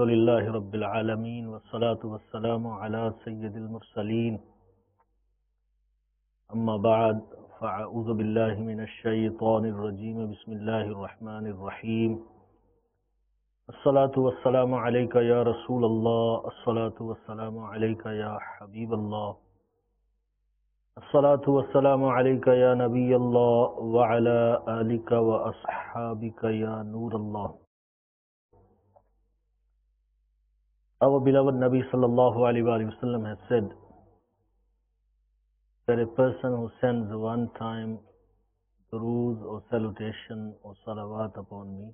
अल्हम्दुलिल्लाहि रब्बिल आलमीन वस्सलातु वस्सलामु अला सय्यिदिल मुरसलीन अम्मा बअद फ़अऊज़ु बिल्लाहि मिनश शैतानिर रजीम बिस्मिल्लाहिर रहमानिर रहीम अस्सलातु वस्सलामु अलैका या रसूलल्लाह अस्सलातु वस्सलामु अलैका या हबीबल्लाह अस्सलातु वस्सलामु अलैका या नबियल्लाह व अला आलिका व अस्हाबिका या नूरल्लाह। Our beloved Nabi sallallahu alaihi wasallam has said that a person who sends one time durood or salutation or salawat upon me,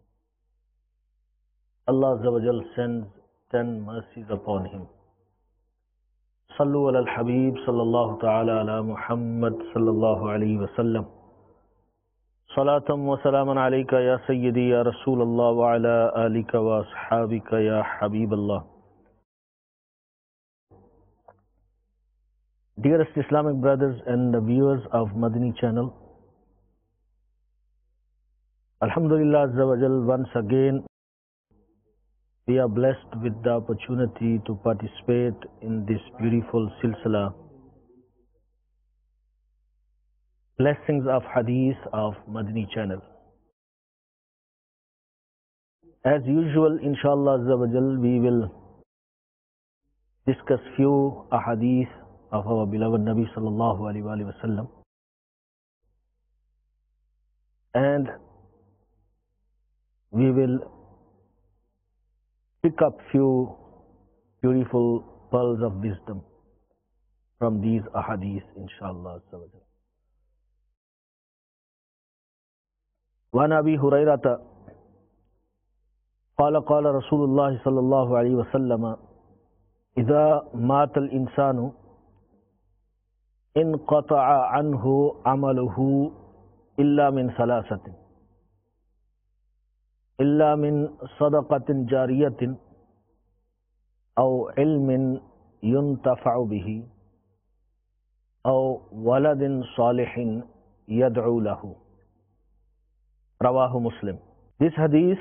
Allah Azza wa Jal sends 10 mercies upon him. Sallu ala al-Habib sallallahu ta'ala ala Muhammad sallallahu alaihi wasallam. Salatam wa salaman alayka ya Sayyidi ya Rasulallah wa ala alika wa ashabika ya Habiballah. Dearest Islamic brothers and the viewers of Madani channel, Alhamdulillah Azza wa Jal, once again we are blessed with the opportunity to participate in this beautiful silsila, Blessings of Hadith of Madani channel. As usual, inshallah Azza wa Jal, we will discuss few ahadith of our beloved Nabi sallallahu alaihi wasallam, and we will pick up few beautiful pearls of wisdom from these ahadith, inshallah. وعن أبي هريرة قال قال رسول الله صلى الله عليه وسلم إذا مات الإنسان انقطع عنه عمله إلا من ثلاثة، إلا من صدقة جارية أو علم ينتفع به أو ولد صالح يدعو له. Rawahu Muslim. This hadith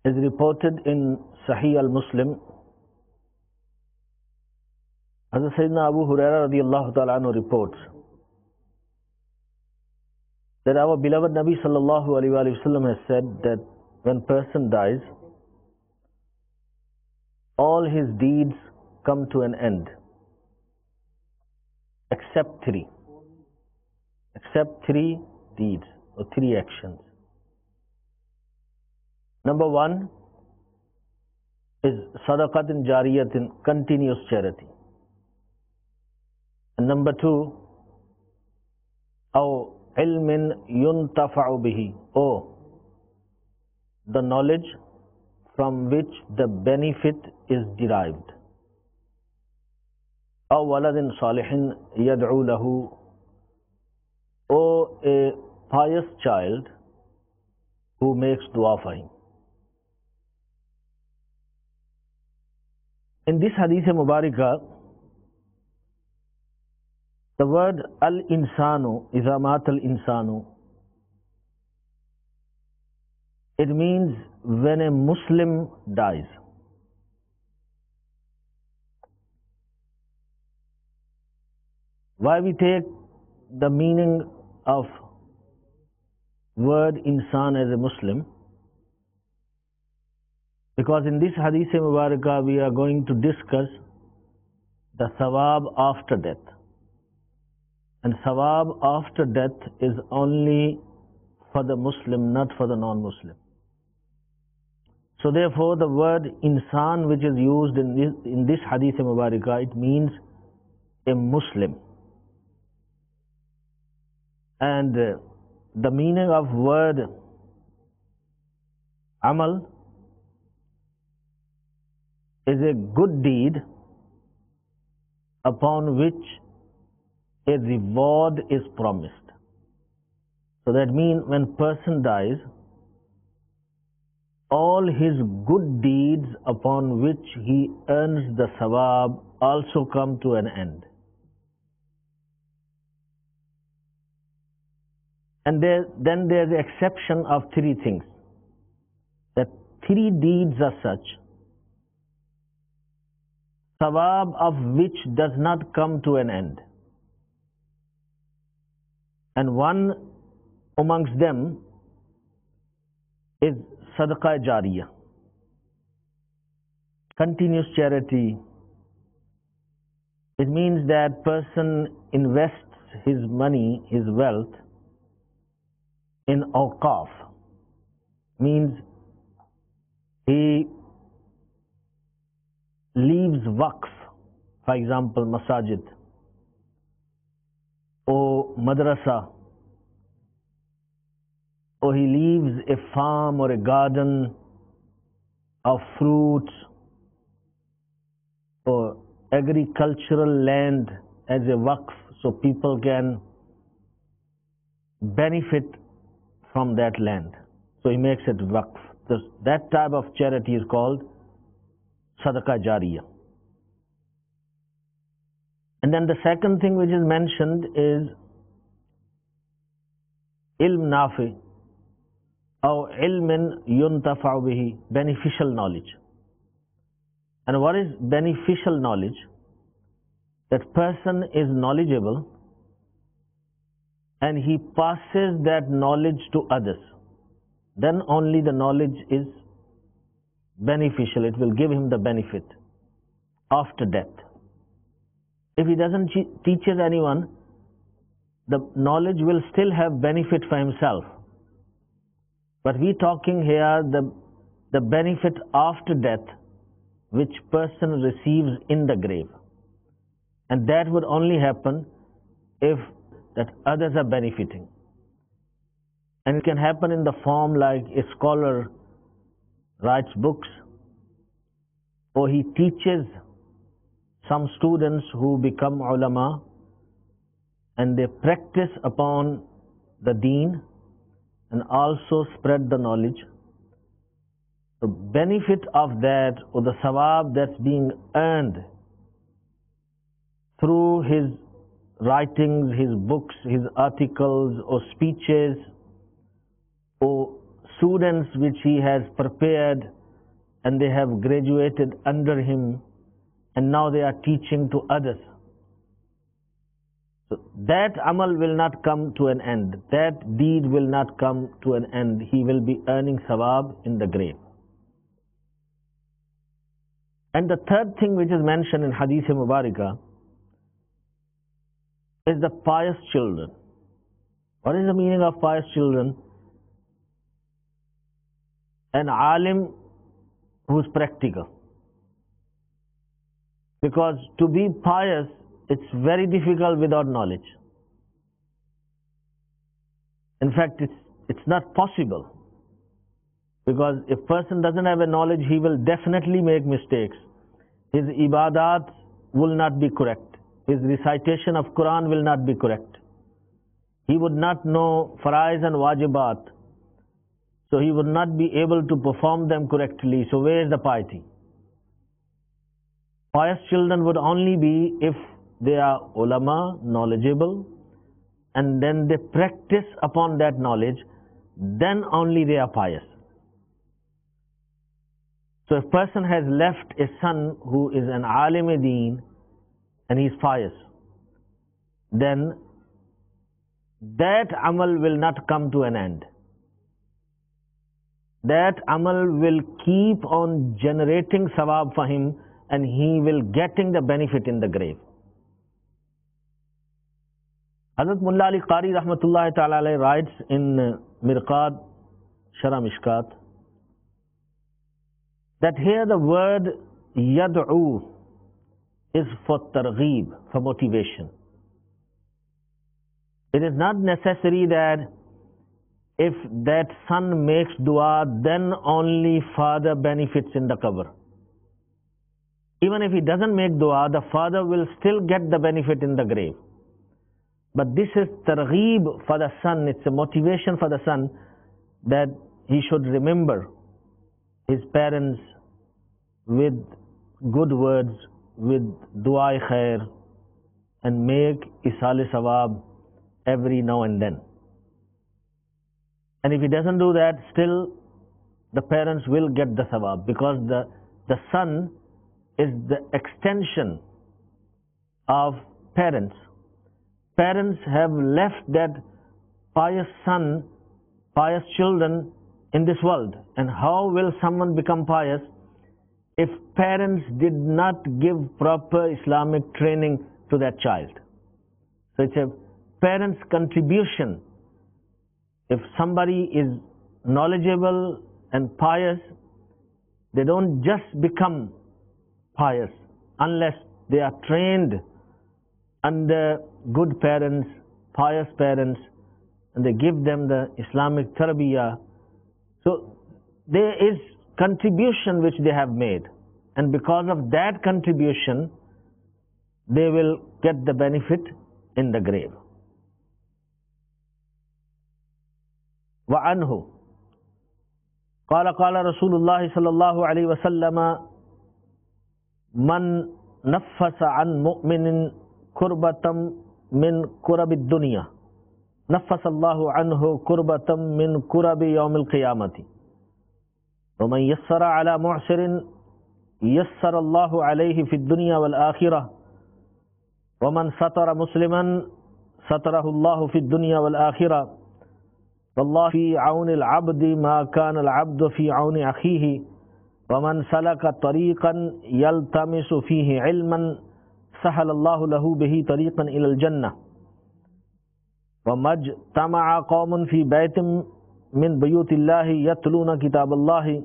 is reported in Sahih al-Muslim. Hazrat Sayyidina Abu Hurairah radiyallahu ta'ala anhu reports that our beloved Nabi sallallahu alaihi wasallam has said that when person dies, all his deeds come to an end except three deeds or three actions. Number one is sadaqatin jariyatin, continuous charity. And number two, aw ilmin yuntafa'u bihi, or the knowledge from which the benefit is derived. Aw waladin salihin yad'u lahu, or a pious child who makes dua for him. In this hadith mubarakah, the word al-insanu, idha mat al-insanu, it means when a Muslim dies. Why we take the meaning of word insan as a Muslim? Because in this hadith mubarakah we are going to discuss the thawab after death. And thawab after death is only for the Muslim, not for the non-Muslim. So therefore the word insan which is used in this hadith mubarakah, it means a Muslim. And the meaning of word amal is a good deed upon which a reward is promised. So that means when person dies, all his good deeds upon which he earns the sawab also come to an end. And then there's the exception of three things. That three deeds are such, sawab of which does not come to an end. And one amongst them is sadaqah jariyah, continuous charity. It means that person invests his money, his wealth in awqaf, means he leaves waqf, for example masajid or madrasa, or he leaves a farm or a garden of fruits or agricultural land as a waqf, so people can benefit from that land. So he makes it waqf. That type of charity is called sadaqah jariyah. And then the second thing which is mentioned is ilm nafi or ilmin yuntafa'u bihi, beneficial knowledge. And what is beneficial knowledge? That person is knowledgeable and he passes that knowledge to others. Then only the knowledge is beneficial. It will give him the benefit after death. If he doesn't teach anyone, the knowledge will still have benefit for himself. But we're talking here the benefit after death, which person receives in the grave. And that would only happen if that others are benefiting. And it can happen in the form like a scholar writes books, or he teaches some students who become ulama and they practice upon the deen and also spread the knowledge. The benefit of that, or the sawab that's being earned through his writings, his books, his articles or speeches, or students which he has prepared and they have graduated under him and now they are teaching to others. So that amal will not come to an end. That deed will not come to an end. He will be earning sawab in the grave. And the third thing which is mentioned in Hadith Mubarakah is the pious children. What is the meaning of pious children? An alim who's practical. Because to be pious, it's very difficult without knowledge. In fact, it's not possible. Because if person doesn't have a knowledge, he will definitely make mistakes. His ibadat will not be correct. His recitation of Quran will not be correct. He would not know faraiz and wajibat. So he would not be able to perform them correctly. So where is the piety? Pious children would only be if they are ulama, knowledgeable, and then they practice upon that knowledge, then only they are pious. So if person has left a son who is an alim-e-deen and he is pious, then that amal will not come to an end. That amal will keep on generating sawab for him and he will getting the benefit in the grave. Hazrat Mullah Ali Qari Rahmatullahi Ta'ala alayhi writes in Mirqad Sharah Mishkat that here the word yad'u is for targheeb, for motivation. It is not necessary that if that son makes dua, then only father benefits in the qabr. Even if he doesn't make dua, the father will still get the benefit in the grave. But this is targheeb for the son, it's a motivation for the son that he should remember his parents with good words, with dua khair, and make isal sawab every now and then. And if he doesn't do that, still the parents will get the sawab, because the son is the extension of parents. Parents have left that pious son, pious children in this world. And how will someone become pious if parents did not give proper Islamic training to that child? So it's a parent's contribution. If somebody is knowledgeable and pious, they don't just become pious unless they are trained under good parents, pious parents, and they give them the Islamic tarbiyah. So there is contribution which they have made, and because of that contribution they will get the benefit in the grave. وعنه قال قال رسول الله صلى الله عليه وسلم من نفس عن مؤمن كربة من كرب الدنيا نفس الله عنه كربة من كرب يوم القيامة ومن يسر على معسر يسر الله عليه في الدنيا والآخرة ومن ستر مسلما ستره الله في الدنيا والآخرة والله في عون العبد ما كان العبد في عون أخيه ومن سلك طريقا يلتمس فيه علما سهل الله له به طريقا إلى الجنة وما اجتمع قوم في بيت من بيوت الله يتلون كتاب الله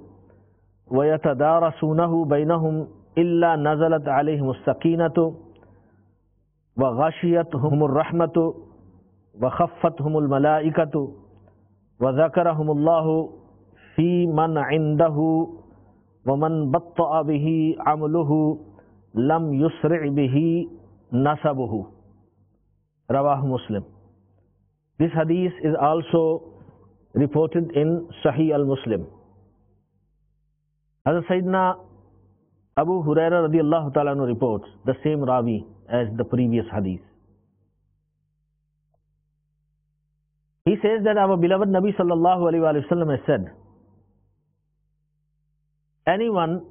ويتدارسونه بينهم إلا نزلت عليهم السكينة وغشيتهم الرحمة وخفتهم الملائكة وذكرهم الله في من عنده ومن بطأ به عمله لم يسرع به نسبه. Rawah Muslim. This hadith is also reported in Sahih al-Muslim. Hazrat Sayyidina Abu Hurairah radiyallahu ta'ala anhu reports the same Rawi as the previous hadith. He says that our beloved Nabi sallallahu alayhi wa sallam has said, anyone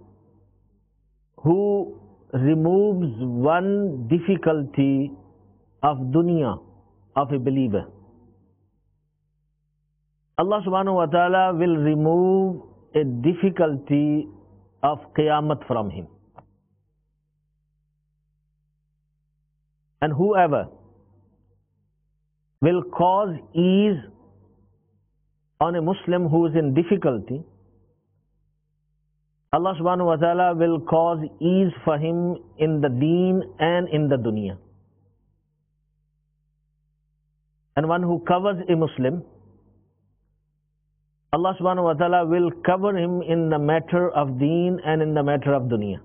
who removes one difficulty of dunya of a believer, Allah subhanahu wa ta'ala will remove a difficulty of qiyamah from him. And whoever will cause ease on a Muslim who is in difficulty, Allah subhanahu wa ta'ala will cause ease for him in the deen and in the dunya. And one who covers a Muslim, Allah subhanahu wa ta'ala will cover him in the matter of deen and in the matter of dunya.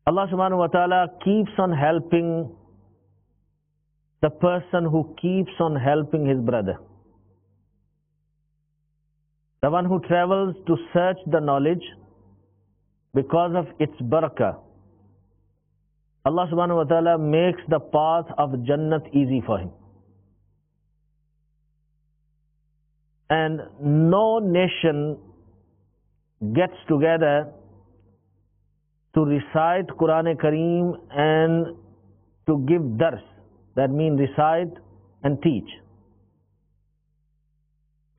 Allah subhanahu wa ta'ala keeps on helping the person who keeps on helping his brother. The one who travels to search the knowledge because of its barakah, Allah subhanahu wa ta'ala makes the path of Jannat easy for him. And no nation gets together to recite Quran-e-Kareem and to give dars, that means recite and teach,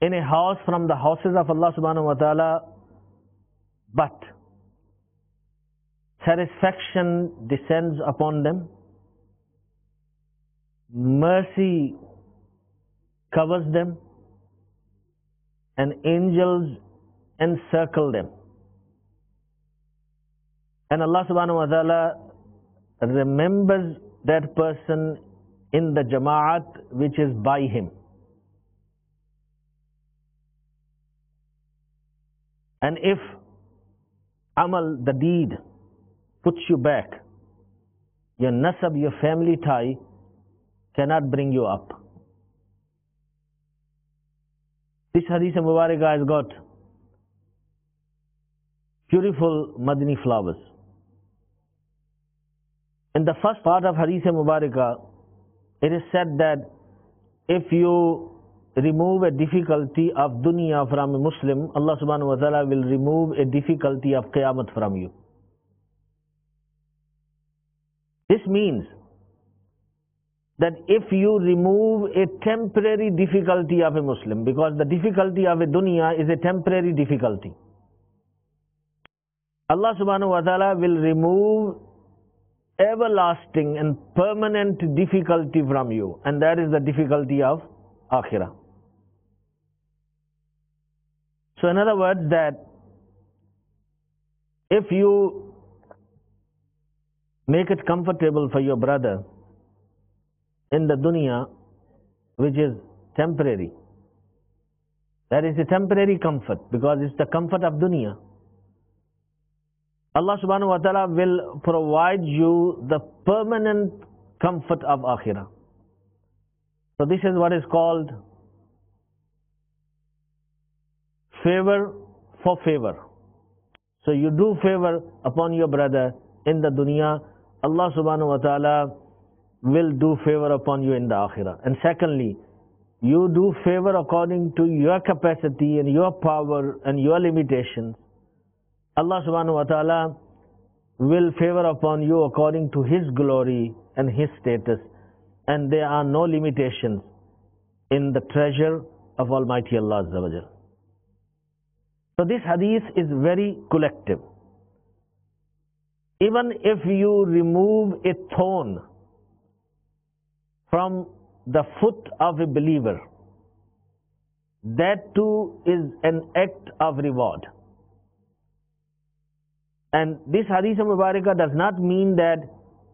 in a house from the houses of Allah subhanahu wa ta'ala, but satisfaction descends upon them, mercy covers them, and angels encircle them. And Allah subhanahu wa ta'ala remembers that person in the jama'at which is by him. And if amal, the deed, puts you back, your nasab, your family tie, cannot bring you up. This hadith Mubarakah has got beautiful Madani flowers. In the first part of hadith Mubarakah, it is said that if you remove a difficulty of dunya from a Muslim, Allah subhanahu wa ta'ala will remove a difficulty of qiyamah from you. This means that if you remove a temporary difficulty of a Muslim, because the difficulty of a dunya is a temporary difficulty, Allah subhanahu wa ta'ala will remove everlasting and permanent difficulty from you, and that is the difficulty of akhirah. So in other words, that if you make it comfortable for your brother in the dunya, which is temporary, that is a temporary comfort, because it's the comfort of dunya, Allah subhanahu wa ta'ala will provide you the permanent comfort of akhirah. So this is what is called favor for favor. So you do favor upon your brother in the dunya, Allah subhanahu wa ta'ala will do favor upon you in the akhirah. And secondly, you do favor according to your capacity and your power and your limitations. Allah subhanahu wa ta'ala will favor upon you according to His glory and His status, and there are no limitations in the treasure of Almighty Allah Azza wa Jal. So this hadith is very collective. Even if you remove a thorn from the foot of a believer, that too is an act of reward. And this hadith of Mubarakah does not mean that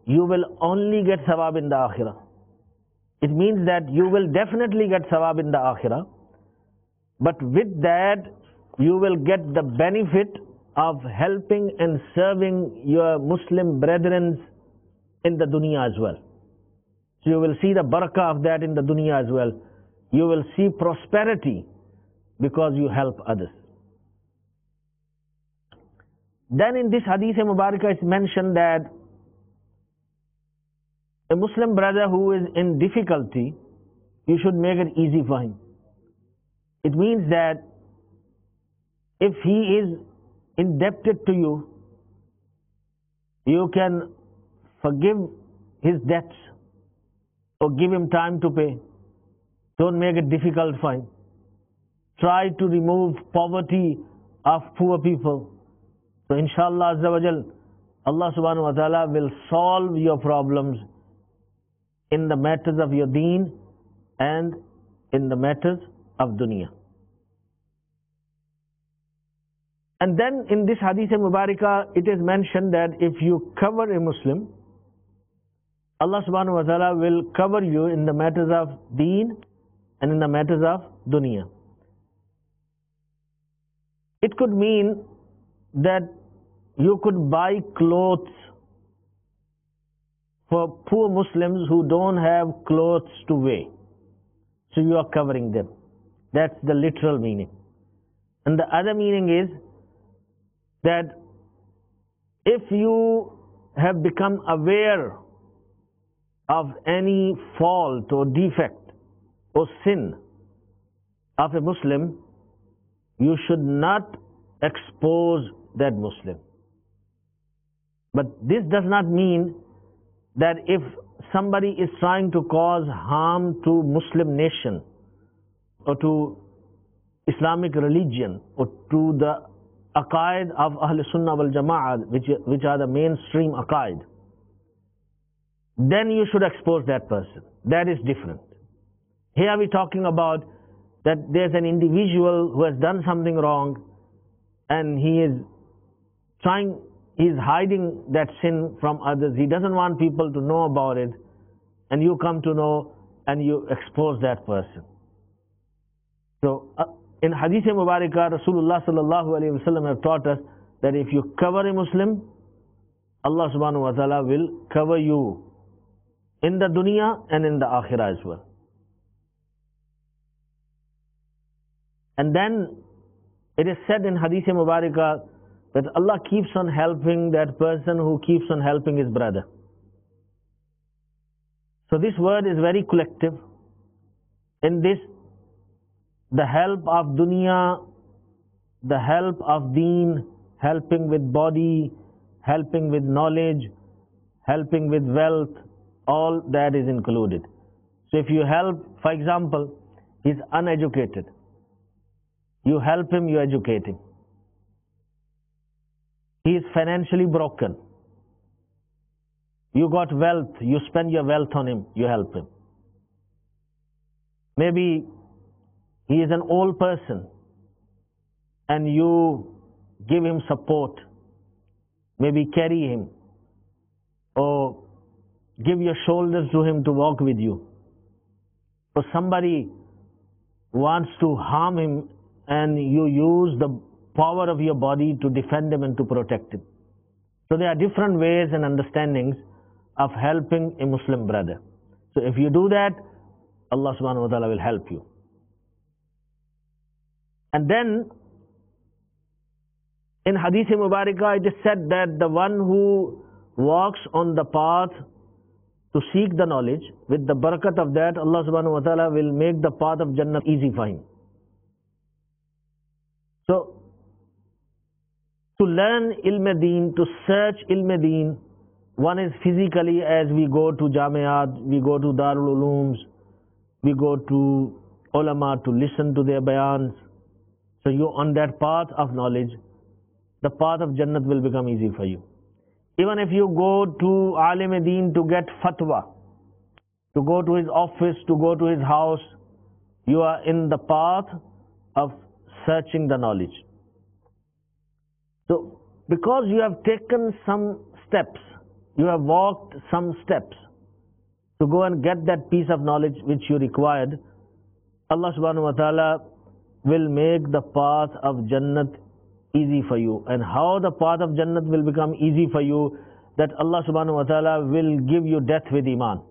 you will only get sawab in the akhirah. It means that you will definitely get sawab in the akhirah, but with that you will get the benefit of helping and serving your Muslim brethren in the dunya as well. So you will see the barakah of that in the dunya as well. You will see prosperity because you help others. Then in this hadith Mubarakah is mentioned that a Muslim brother who is in difficulty, you should make it easy for him. It means that if he is indebted to you, you can forgive his debts or give him time to pay. Don't make it difficult for him. Try to remove poverty of poor people. So inshallah Azza wa Jal, Allah subhanahu wa ta'ala will solve your problems in the matters of your deen and in the matters of dunya. And then in this hadith Mubarakah, it is mentioned that if you cover a Muslim, Allah subhanahu wa ta'ala will cover you in the matters of deen and in the matters of dunya. It could mean that you could buy clothes for poor Muslims who don't have clothes to wear. So you are covering them. That's the literal meaning. And the other meaning is that if you have become aware of any fault or defect or sin of a Muslim, you should not expose that Muslim. But this does not mean that if somebody is trying to cause harm to Muslim nation or to Islamic religion or to the aqaid of Ahl Sunnah wal Jama'ah, which are the mainstream aqaid, then you should expose that person. That is different. Here we are talking about that there's an individual who has done something wrong and he is hiding that sin from others. He doesn't want people to know about it, and you come to know and you expose that person. So in Hadith Mubarakah, Rasulullah sallallahu alayhi wa sallam have taught us that if you cover a Muslim, Allah subhanahu wa ta'ala will cover you in the dunya and in the akhirah as well. And then it is said in Hadith Mubarakah that Allah keeps on helping that person who keeps on helping his brother. So this word is very collective. In this the help of dunya, the help of deen, helping with body, helping with knowledge, helping with wealth, all that is included. So if you help, for example, he's uneducated, you help him, you educate him. He is financially broken, you got wealth, you spend your wealth on him, you help him. Maybe he is an old person and you give him support, maybe carry him or give your shoulders to him to walk with you. Or somebody wants to harm him and you use the power of your body to defend him and to protect him. So there are different ways and understandings of helping a Muslim brother. So if you do that, Allah subhanahu wa ta'ala will help you. And then in Hadith Mubarakah it is said that the one who walks on the path to seek the knowledge, with the barakat of that, Allah subhanahu wa ta'ala will make the path of Jannah easy for him. So, to learn ilm deen, to search ilm deen, one is physically, as we go to Jamiat, we go to Darul Ulooms, we go to ulama to listen to their bayans. So you on that path of knowledge, the path of Jannah will become easy for you. Even if you go to Alim Deen to get fatwa, to go to his office, to go to his house, you are in the path of searching the knowledge. So, because you have taken some steps, you have walked some steps to go and get that piece of knowledge which you required, Allah subhanahu wa ta'ala will make the path of Jannat easy for you. And how the path of Jannat will become easy for you, that Allah subhanahu wa ta'ala will give you death with Iman.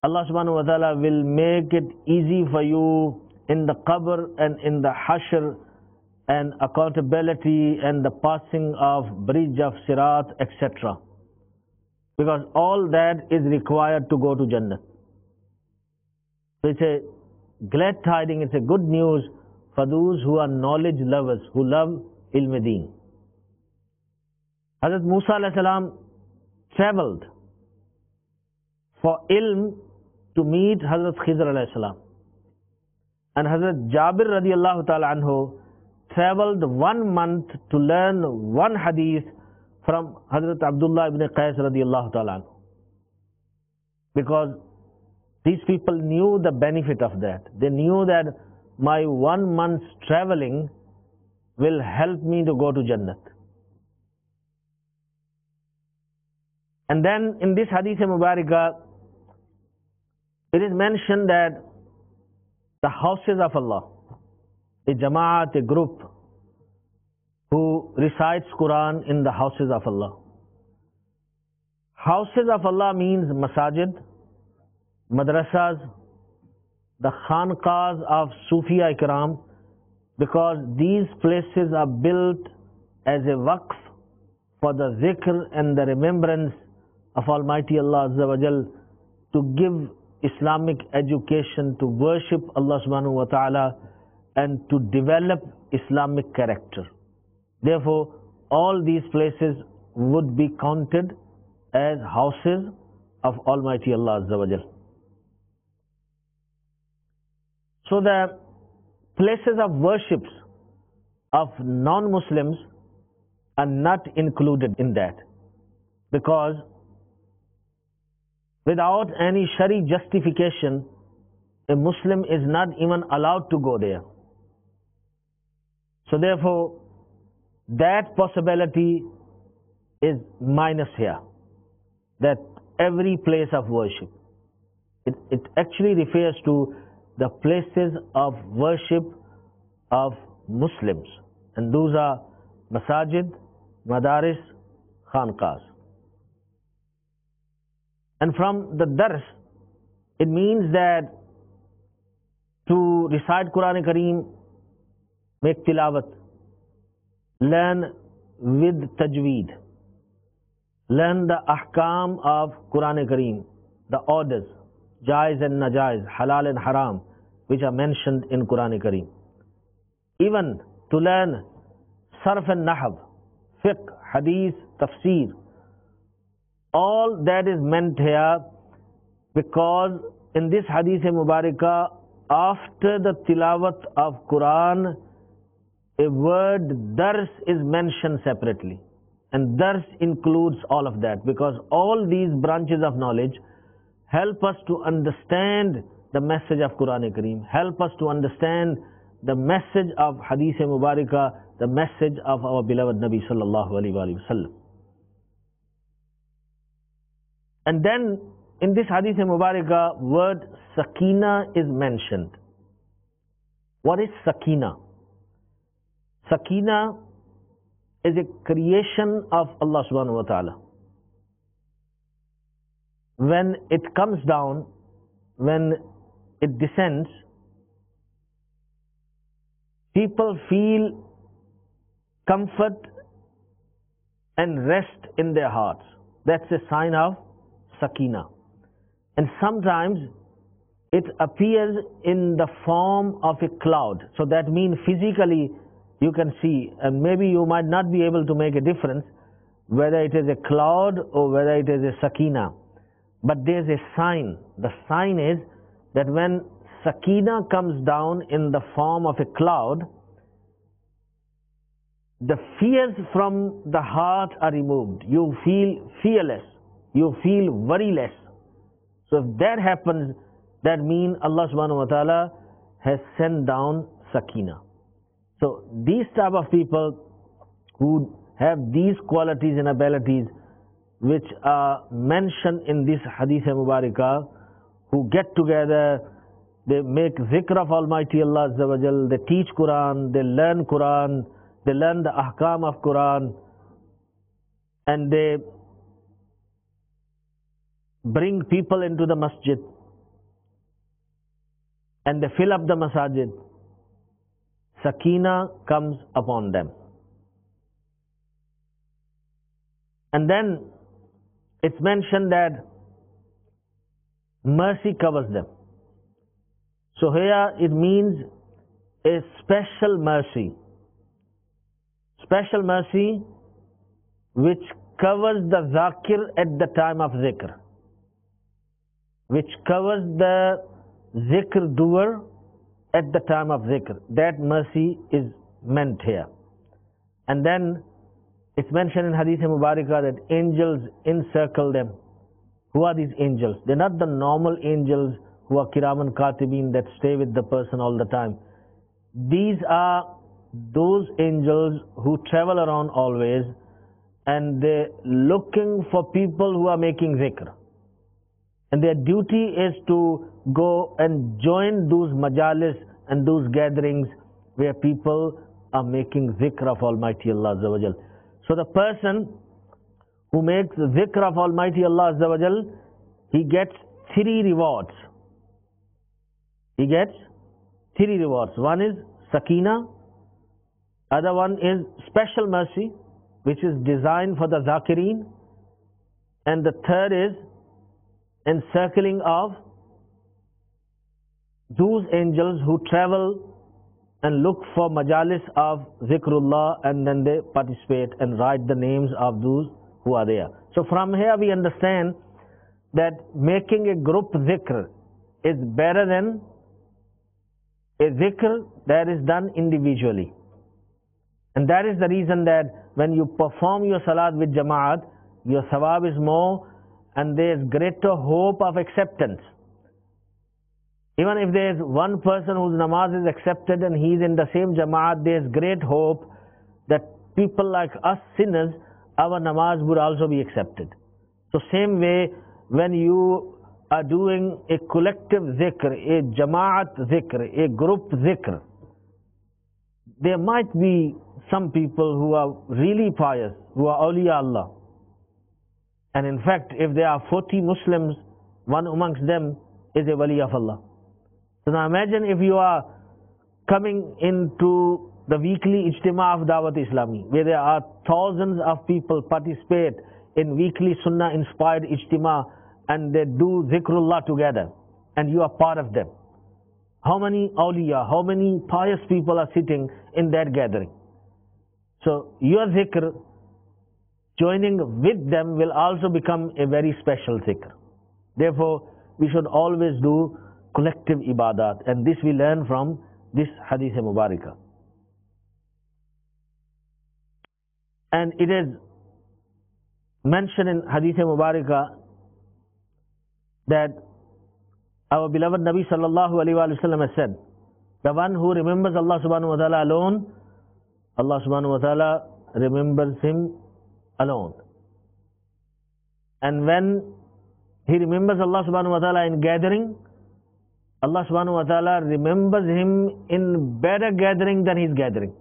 Allah subhanahu wa ta'ala will make it easy for you in the qabr and in the hashr and accountability and the passing of bridge of Sirat, etc. Because all that is required to go to Jannah. So it's a glad tidings, it's a good news for those who are knowledge lovers, who love ilm deen. Hazrat Musa alayhi salam traveled for ilm to meet Hazrat Khidr alayhi salam. And Hazrat Jabir radiallahu ta'ala anhu traveled 1 month to learn one hadith from Hazrat Abdullah ibn Qais radiallahu ta'ala anhu. Because these people knew the benefit of that. They knew that my 1 month's traveling will help me to go to Jannah. And then in this Hadith Mubarakah, it is mentioned that the houses of Allah, a Jama'at, a group who recites Quran in the houses of Allah. Houses of Allah means masajid, madrasas, the khanqahs of Sufiya Ikram, because these places are built as a waqf for the zikr and the remembrance of Almighty Allah Azza wa Jal, to give Islamic education, to worship Allah subhanahu wa ta'ala, and to develop Islamic character. Therefore, all these places would be counted as houses of Almighty Allah Azza wa Jal. So the places of worships of non-Muslims are not included in that, because without any Shari justification, a Muslim is not even allowed to go there. So therefore, that possibility is minus here, that every place of worship. It actually refers to the places of worship of Muslims, and those are masajid, madaris, khanqahs. And from the dars, it means that to recite Quran Kareem, make tilawat, learn with tajweed, learn the ahkam of Quran Kareem, the orders, jaiz and najaiz, halal and haram, which are mentioned in Quran Kareem. Even to learn sarf and nahab, fiqh, hadith, tafsir, all that is meant here, because in this hadith mubarakah, after the tilawat of Quran, a word dars is mentioned separately. And dars includes all of that, because all these branches of knowledge help us to understand the message of Quran Kareem, help us to understand the message of Hadith Mubarakah, the message of our beloved Nabi Sallallahu Alaihi Wasallam. And then in this Hadith Mubarakah, word Sakina is mentioned. What is Sakina? Sakina is a creation of Allah subhanahu wa ta'ala. When it comes down, when it descends, people feel comfort and rest in their hearts. That's a sign of Sakina. And sometimes it appears in the form of a cloud. So that means physically you can see, and maybe you might not be able to make a difference whether it is a cloud or whether it is a Sakina. But there's a sign. The sign is that when Sakina comes down in the form of a cloud, the fears from the heart are removed. You feel fearless. You feel worryless. So if that happens, that means Allah subhanahu wa ta'ala has sent down Sakina. So these type of people who have these qualities and abilities which are mentioned in this Hadith Mubarakah, who get together, they make zikr of Almighty Allah Azza wa Jal, they teach Quran, they learn the ahkam of Quran, and they bring people into the masjid, and they fill up the masajid. Sakina comes upon them. And then it's mentioned that mercy covers them. So here it means a special mercy. Special mercy which covers the zakir at the time of zikr. Which covers the zikr doer at the time of zikr. That mercy is meant here. And then it's mentioned in Hadith Mubarakah that angels encircle them. Who are these angels? They're not the normal angels who are kiraman katibin that stay with the person all the time. These are those angels who travel around always, and they're looking for people who are making zikr. And their duty is to go and join those majalis and those gatherings where people are making zikr of Almighty Allah Azza wa Jal. So the person who makes zikr of Almighty Allah Azza wa Jal, he gets 3 rewards. He gets 3 rewards. One is Sakina, other one is special mercy, which is designed for the Zakireen, and the third is encircling of those angels who travel and look for majalis of zikrullah, and then they participate and write the names of those who are there. So from here we understand that making a group zikr is better than a zikr that is done individually. And that is the reason that when you perform your salat with jama'at, your thawab is more and there is greater hope of acceptance. Even if there is one person whose namaz is accepted and he is in the same jama'at, there is great hope that people like us sinners, our namaz would also be accepted. So same way, when you are doing a collective zikr, a jama'at zikr, a group zikr, there might be some people who are really pious, who are awliya Allah. And in fact, if there are 40 Muslims, one amongst them is a wali of Allah. So now imagine if you are coming into the weekly ijtima of Dawat Islami, where there are thousands of people participate in weekly sunnah inspired ijtima, and they do zikrullah together, and you are part of them. how many awliya, how many pious people are sitting in that gathering. So your zikr, joining with them, will also become a very special zikr. Therefore, we should always do collective ibadat, and this we learn from this hadith mubarakah. And it is mentioned in hadith mubarakah that our beloved Nabi sallallahu alaihi wasallam has said, the one who remembers Allah subhanahu wa ta'ala alone, Allah subhanahu wa ta'ala remembers him alone. And when he remembers Allah subhanahu wa ta'ala in gathering, Allah subhanahu wa ta'ala remembers him in better gathering than his gathering.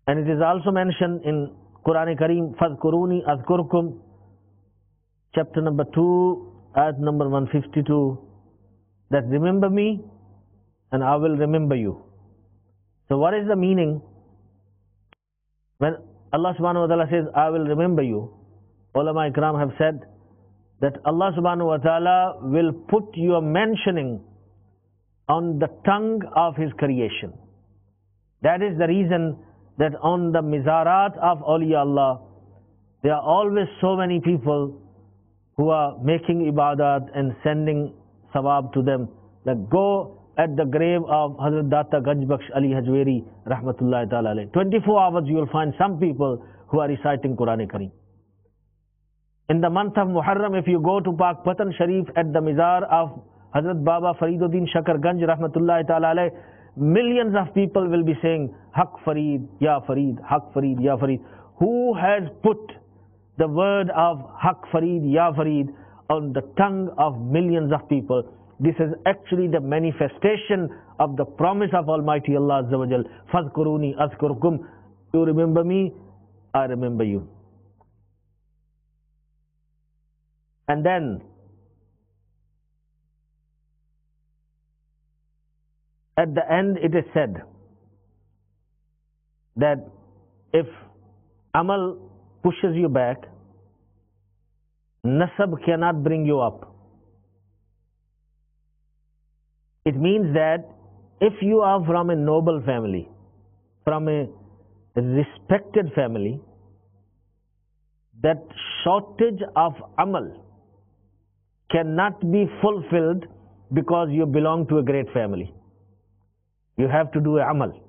And it is also mentioned in Quran Kareem, فَذْكُرُونِي أَذْكُرْكُمْ, chapter number 2, ayat number 152, that remember me and I will remember you. So what is the meaning when Allah subhanahu wa ta'ala says, I will remember you? Ulama Ikram have said that Allah subhanahu wa ta'ala will put your mentioning on the tongue of His creation. That is the reason that on the mizarat of awliya Allah, there are always so many people who are making ibadat and sending sawab to them. Like, go at the grave of Hazrat Data Ganjbakhsh Ali Hajweri rahmatullahi ta'ala alayh. 24 hours you will find some people who are reciting Quran Kareem. In the month of Muharram, if you go to Pak Patan Sharif at the mizar of Hazrat Baba Fariduddin Shakar Ganj rahmatullahi ta'ala alayh, millions of people will be saying, Haq Farid, Ya Farid, Haq Farid, Ya Farid. Who has put the word of Haq Farid, Ya Farid on the tongue of millions of people? This is actually the manifestation of the promise of Almighty Allah Azza wa Jal. Fadhkuruni azkurkum. You remember me, I remember you. And then at the end it is said that if amal pushes you back, nasab cannot bring you up. It means that if you are from a noble family, from a respected family, that shortage of amal cannot be fulfilled because you belong to a great family. You have to do a amal.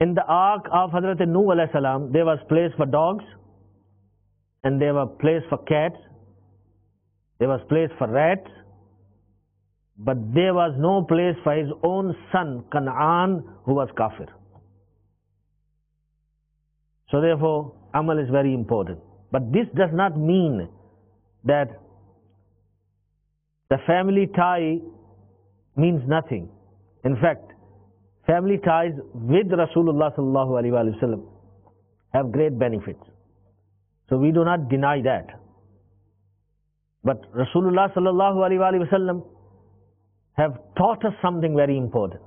In the ark of Hazrat Nuh alayhi salam, there was place for dogs, and there was place for cats, there was place for rats, but there was no place for his own son Kan'an, who was kafir. So therefore, amal is very important. But this does not mean that the family tie means nothing. In fact, family ties with Rasulullah sallallahu alaihi wasallam have great benefits. So we do not deny that. But Rasulullah sallallahu alaihi wasallam have taught us something very important.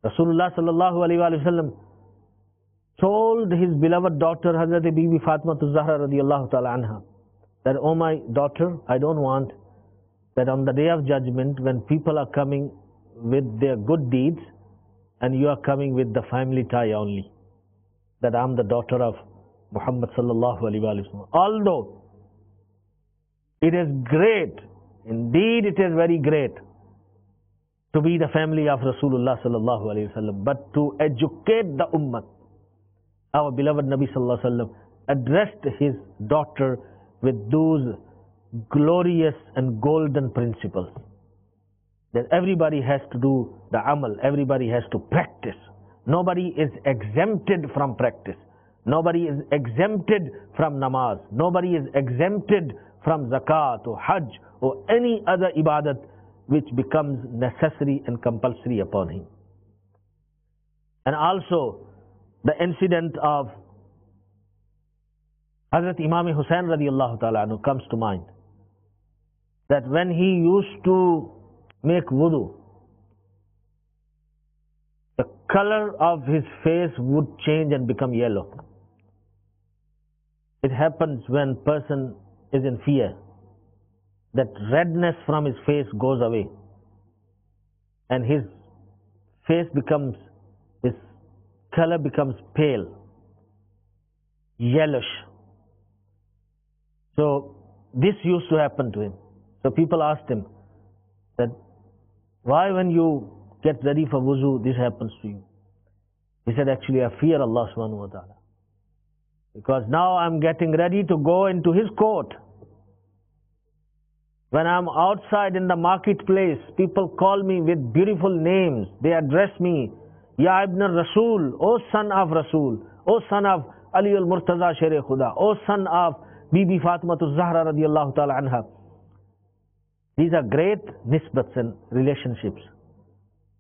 Rasulullah sallallahu alaihi wasallam told his beloved daughter Hazrat Bibi Fatima Zahra radiyallahu ta'ala anha that, oh my daughter, I don't want that on the day of judgment, when people are coming with their good deeds and you are coming with the family tie only, that I'm the daughter of Muhammad sallallahu alaihi wasallam. Although it is great, indeed it is very great to be the family of Rasulullah sallallahu alaihi wasallam, but to educate the ummah, our beloved Nabi sallallahu alaihi wasallam addressed his daughter with those glorious and golden principles, that everybody has to do the amal, everybody has to practice. Nobody is exempted from practice. Nobody is exempted from namaz. Nobody is exempted from zakat or hajj or any other ibadat which becomes necessary and compulsory upon him. And also the incident of Hazrat Imam Hussain radiyallahu ta'ala anhu comes to mind, that when he used to make wudu, the color of his face would change and become yellow. It happens when person is in fear. that redness from his face goes away and his face becomes, his color becomes pale, yellowish. So this used to happen to him. So people asked him that, why when you get ready for wuzu, this happens to you? He said, actually I fear Allah subhanahu wa ta'ala, because now I'm getting ready to go into His court. When I'm outside in the marketplace, people call me with beautiful names. They address me, Ya Ibn Rasul, O son of Rasul, O son of Ali al-Murtaza Sher Khuda, O son of Bibi Fatmatul Zahra radiallahu ta'ala anha. These are great nisbats and relationships.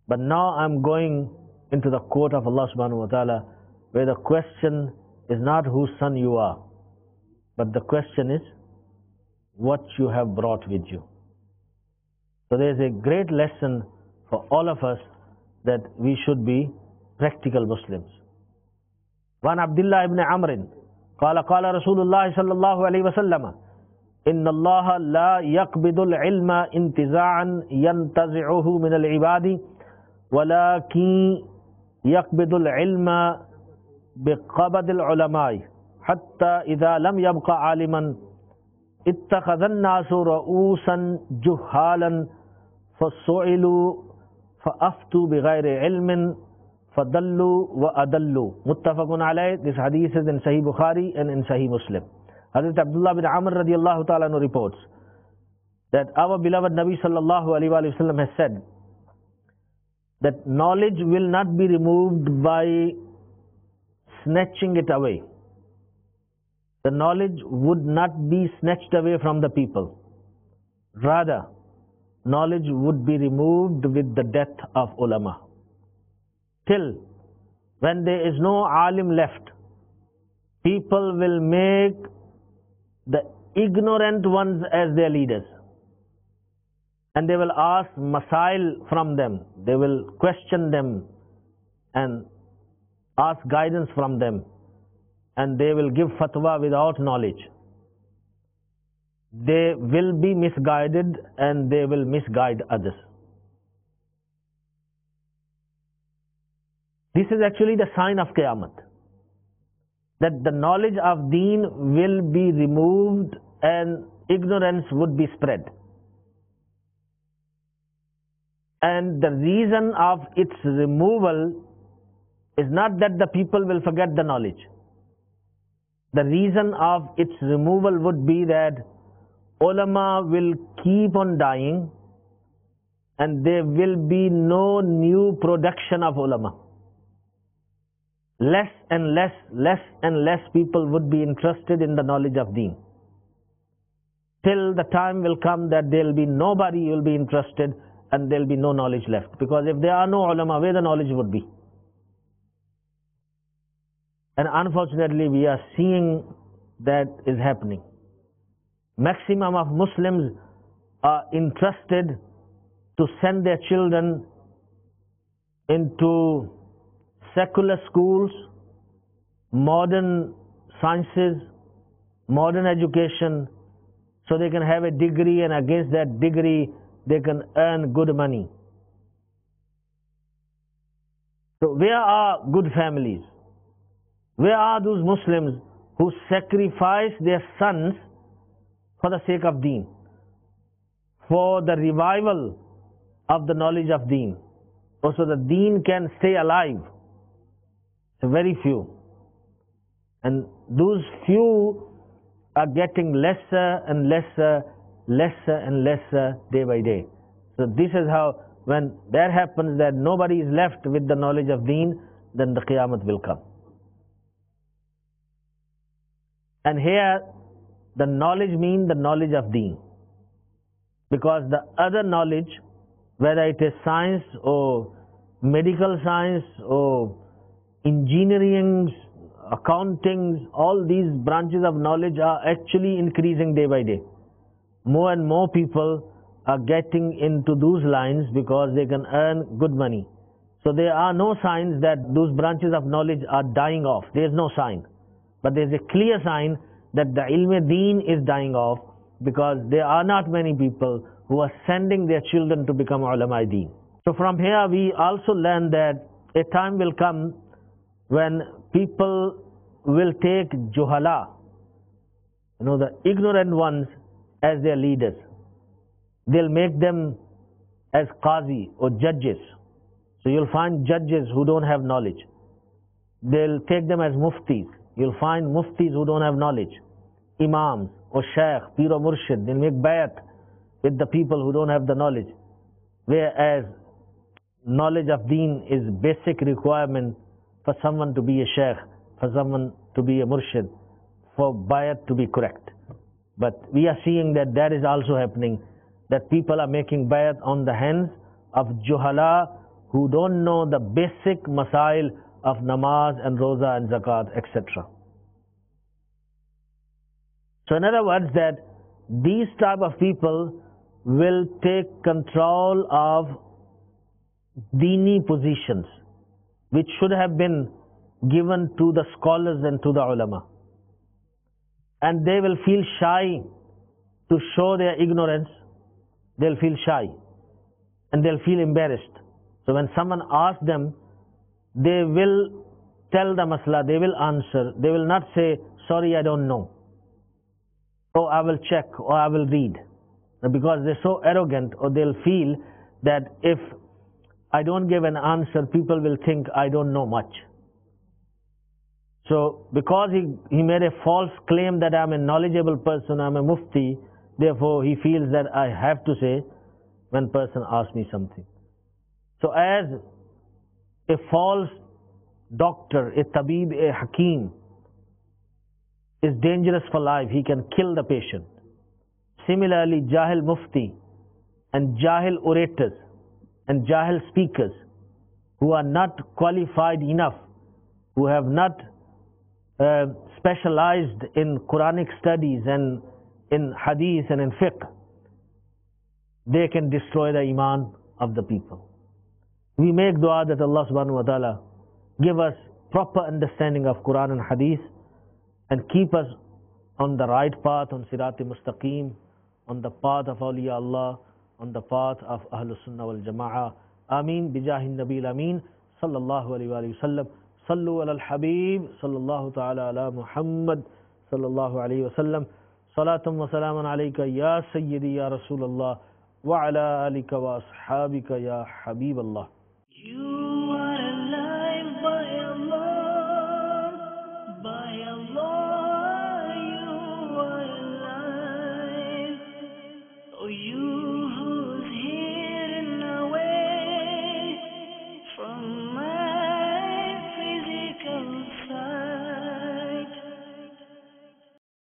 But now I'm going into the court of Allah subhanahu wa ta'ala, where the question is not whose son you are, but the question is what you have brought with you. So there is a great lesson for all of us that we should be practical Muslims. وعن عبد الله بن عمرو قال قال رسول الله صلى الله عليه وسلم إن الله لا يقبض العلم انتزاعا ينتزعه من العباد ولكن يقبض العلم بقبض العلماء حتى إذا لم يبق عالما اتخذ الناس رؤوسا جهالا فسئلوا فأفتوا بغير علم فضلوا وأضلوا. Muttafaqun alayh. This hadith is in Sahih Bukhari and in Sahih Muslim. Hazrat Abdullah bin Amr radiallahu ta'ala reports that our beloved Nabi sallallahu alayhi wa sallam has said that knowledge will not be removed by snatching it away. The knowledge would not be snatched away from the people. Rather, knowledge would be removed with the death of ulama. Till when there is no alim left, people will make the ignorant ones as their leaders. And they will ask masail from them. They will question them and ask guidance from them. And they will give fatwa without knowledge. They will be misguided and they will misguide others. This is actually the sign of Qiyamah, that the knowledge of deen will be removed and ignorance would be spread. And the reason of its removal is not that the people will forget the knowledge. The reason of its removal would be that ulama will keep on dying and there will be no new production of ulama. Less and less people would be interested in the knowledge of deen. Till the time will come that there will be nobody who will be interested and there will be no knowledge left. Because if there are no ulama, where the knowledge would be? And unfortunately, we are seeing that is happening. Maximum of Muslims are interested to send their children into secular schools, modern sciences, modern education, so they can have a degree and against that degree they can earn good money. So where are good families? Where are those Muslims who sacrifice their sons for the sake of deen, for the revival of the knowledge of deen, or so the deen can stay alive? So very few. And those few are getting lesser and lesser day by day. So this is how, when that happens, that nobody is left with the knowledge of deen, then the Qiyamah will come. And here the knowledge means the knowledge of deen, because the other knowledge, whether it is science or medical science or engineering, accounting, all these branches of knowledge are actually increasing day by day. More and more people are getting into those lines because they can earn good money. So there are no signs that those branches of knowledge are dying off. There is no sign. But there is a clear sign that the ilm-e-deen is dying off because there are not many people who are sending their children to become ulama deen. So from here we also learn that a time will come when people will take juhala, the ignorant ones, as their leaders. They'll make them as qazi or judges. So you'll find judges who don't have knowledge. They'll take them as muftis. You'll find muftis who don't have knowledge. Imams or shaykh, pir or murshid, they'll make bayat with the people who don't have the knowledge. Whereas knowledge of deen is basic requirement for someone to be a shaykh, for someone to be a murshid, for bayat to be correct. But we are seeing that that is also happening, that people are making bayat on the hands of juhala who don't know the basic masail of namaz and roza and zakat, etc. So in other words, that these type of people will take control of deeni positions which should have been given to the scholars and to the ulama. And they will feel shy to show their ignorance. They'll feel shy and they'll feel embarrassed. So when someone asks them, they will tell the masla, they will answer. They will not say, sorry, I don't know, or I will check, or I will read. Because they're so arrogant, or they'll feel that if I don't give an answer, people will think I don't know much. So because he made a false claim that I'm a knowledgeable person, I'm a mufti, therefore he feels that I have to say when person asks me something. So as a false doctor, a tabib, a hakim is dangerous for life, he can kill the patient. Similarly, jahil mufti and jahil orators and jahil speakers who are not qualified enough, who have not specialized in Quranic studies and in hadith and in fiqh, they can destroy the iman of the people. We make dua that Allah subhanahu wa ta'ala give us proper understanding of Quran and hadith and keep us on the right path, on Sirat-e Mustaqim, on the path of awliya Allah, on the path of Ahlus Sunnah wal Jama'ah. Ameen bijahin Nabil Ameen sallallahu alayhi wa sallam. Sallu ala al-Habib sallallahu ta'ala ala Muhammad sallallahu alayhi wa sallam. Salatum wa salaman alayka ya Sayyidi ya Rasulullah wa ala alika wa ashabika ya Habib Allah.